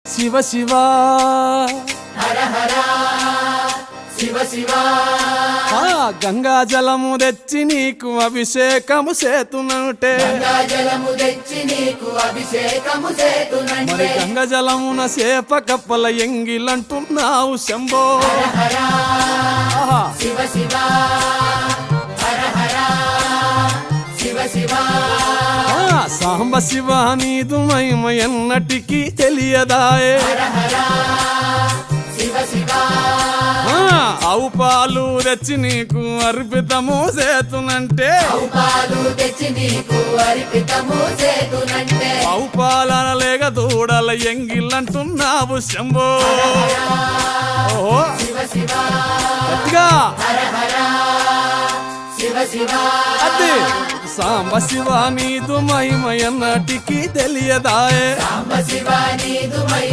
శివ శివ హర హర శివ శివ గంగా జలము తెచ్చి నీకు అభిషేకము చేతునంటే గంగా జలము తెచ్చి నీకు అభిషేకము మరి చేతునంటే గంగ జలమున సేప కప్పల ఎంగిలంటున్నావు శంభో హర ఆహా. శివ శివ హర హర శివ శివ సాంబ శివ నీదు మహిమ ఎన్నటికీ తెలియదాయే హర హర శివ శివ ఆవు పాలు తెచ్చి నీకు అర్పితము చేతునంటే పాలు తెచ్చి నీకు అర్పితము చేతునంటే ఆవు పాలన లేక దూడల ఎంగిలంటున్నావు శంభో ఓహో శివ శివ గట్టిగా హర హర శివ శివ అది సాంబ శివ నీదు మహిమ ఎన్నటికీ తెలియదాయే సాంబ శివ నీదు మై